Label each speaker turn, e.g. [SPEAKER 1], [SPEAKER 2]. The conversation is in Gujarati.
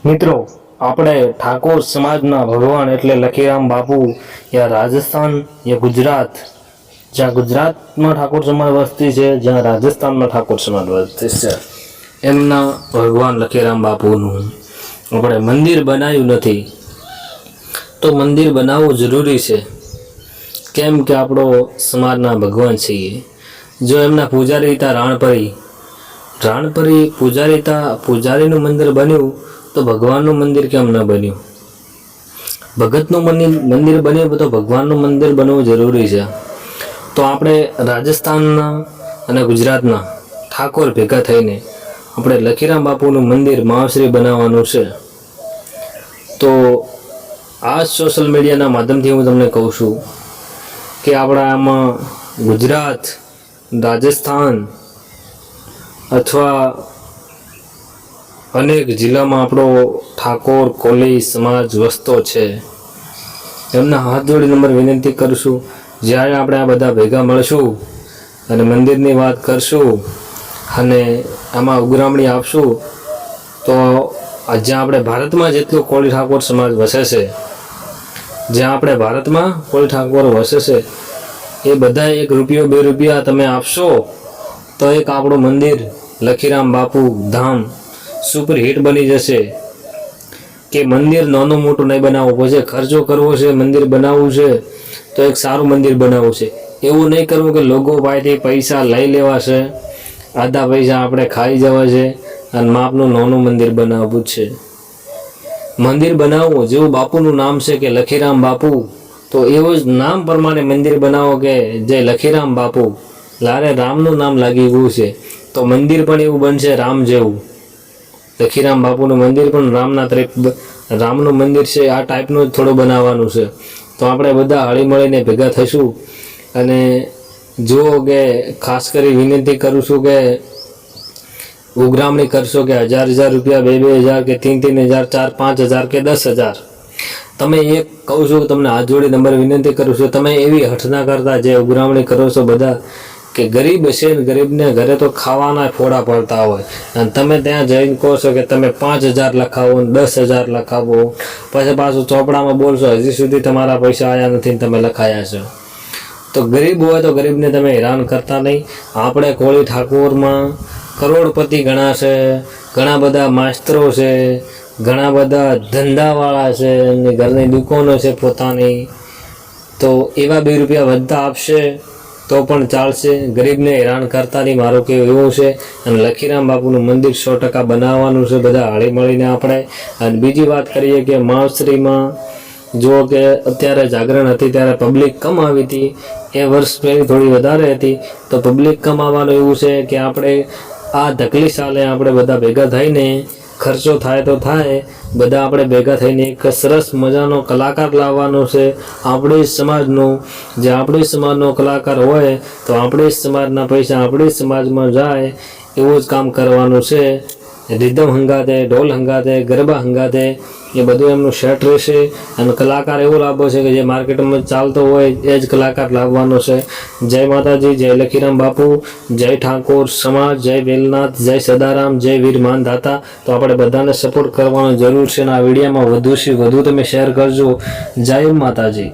[SPEAKER 1] મિત્રો, આપણે ઠાકોર સમાજના ભગવાન એટલે લખીરામ બાપુ યા રાજસ્થાન યા ગુજરાત, જ્યાં ગુજરાતમાં ઠાકોર સમાજ વસ્તી છે, જ્યાં રાજસ્થાનમાં ઠાકોર સમાજ વસ્તી છે, એમના ભગવાન લખીરામ બાપુનું આપણે મંદિર બનાવ્યું નથી. તો મંદિર બનાવવું જરૂરી છે, કેમ કે આપણો સમાજના ભગવાન છીએ. જો એમના પૂજારી હતા રાણપરી પૂજારીનું મંદિર બન્યું તો ભગવાનનું મંદિર કેમ ન બન્યું? ભગતનું મંદિર બન્યું તો ભગવાનનું મંદિર બનવું જરૂરી છે. તો આપણે રાજસ્થાનના અને ગુજરાતના ઠાકોર ભેગા થઈને આપણે લખીરામ બાપુનું મંદિર માવશ્રી બનાવવાનું છે. તો આ સોશિયલ મીડિયાના માધ્યમથી હું તમને કહું છું કે આપણા આમાં ગુજરાત, રાજસ્થાન અથવા અનેક જિલ્લામાં આપણો ઠાકોર કોલી સમાજ વસતો છે. એમના હાથ જોડી નંબર વિનંતી કરશું, જ્યારે આપણે આ બધા ભેગા મળશું અને મંદિરની વાત કરશું અને આમાં ઉઘરામણી આપશું, તો જ્યાં આપણે ભારતમાં જેટલું કોળી ઠાકોર સમાજ વસે છે, જ્યાં આપણે ભારતમાં કોળી ઠાકોર વસે છે, એ બધા 1 રૂપિયો 2 રૂપિયા તમે આપશો તો એક આપણું મંદિર લખીરામ બાપુ ધામ સુપર હિટ બની જશે. કે મંદિર નાનું મોટું નહીં બનાવવું પછી ખર્ચો કરવો છે, મંદિર બનાવવું છે તો એક સારું મંદિર બનાવવું છે. એવું નહીં કરવું કે લોકો પાસેથી પૈસા લઈ લેવા છે, આધા પૈસા આપણે ખાઈ જવા છે અને માપનું નાનું મંદિર બનાવવું છે. મંદિર બનાવવું જેવું બાપુનું નામ છે કે લખીરામ બાપુ, તો એવું જ નામ પ્રમાણે મંદિર બનાવો કે જય લખીરામ બાપુ. લારે રામનું નામ લાગી ગયું છે તો મંદિર પણ એવું બનશે રામ જેવું. લખીરામ બાપુનું મંદિર પણ રામનું મંદિર છે, આ ટાઈપનું થોડું બનાવવાનું છે. તો આપણે બધા હળી મળીને ભેગા થઈશું અને જુઓ કે ખાસ કરી વિનંતી કરું છું કે ઉઘરામણી કરશો કે 1000 રૂપિયા, 2000 કે 3000, 4000, 5000 કે 10000. તમે એક કહું છું, તમને હાથ જોડી નંબર વિનંતી કરું છું, તમે એવી હઠ ના કરતા જે ઉઘરામણી કરો છો બધા, કે ગરીબ હશે ને ગરીબને ઘરે તો ખાવાના ફોડા પડતા હોય અને તમે ત્યાં જઈને કહો છો કે તમે 5000 લખાવો, 10000 લખાવો, પછી પાછું ચોપડામાં બોલશો હજી સુધી તમારા પૈસા આવ્યા નથી ને તમે લખાયા છો. તો ગરીબ હોય તો ગરીબને તમે હેરાન કરતા નહીં. આપણે કોળી ઠાકોરમાં કરોડપતિ ઘણા છે, ઘણા બધા માસ્તરો છે, ઘણા બધા ધંધાવાળા છે, એમની ઘરની દુકાનો છે પોતાની. તો એવા 2 રૂપિયા વધતા આપશે તો પણ ચાલશે, ગરીબને હેરાન કરતા નહીં, મારું કહેવું એવું છે. અને લખીરામ બાપુનું મંદિર 100% બનાવવાનું છે બધા હળી મળીને આપણે. અને બીજી વાત કરીએ કે માવશ્રીમાં જો કે અત્યારે જાગરણ હતી ત્યારે પબ્લિક કમ આવી હતી, એ વર્ષ પહેલી થોડી વધારે હતી, તો પબ્લિક કમ આવવાનું એવું છે કે આપણે આ ઢકલી સાલે આપણે બધા ભેગા થઈને ખર્ચો થાય તો થાય, બધા આપણે ભેગા થઈને એક સરસ મજાનો કલાકાર લાવવાનો છે આપણી સમાજનો. જે આપણી સમાજનો કલાકાર હોય તો આપણી સમાજના પૈસા આપણી સમાજમાં જાય એવું જ કામ કરવાનું છે. રિધમ હંગાતે, ઢોલ હંગાતે, ગરબા હંગાતે એ બધું એમનું સેટ રહેશે. અને કલાકાર એવો લાવવો છે કે જે માર્કેટમાં ચાલતો હોય એ જ કલાકાર લાવવાનો છે. જય માતાજી, જય લખીરામ બાપુ, જય ઠાકોર સમાજ, જય વેલનાથ, જય સદારામ, જય વીર માનધાતા. તો આપણે બધાને સપોર્ટ કરવાનો જરૂર છે અને આ વિડીયોમાં વધુ તમે શેર કરજો. જય માતાજી.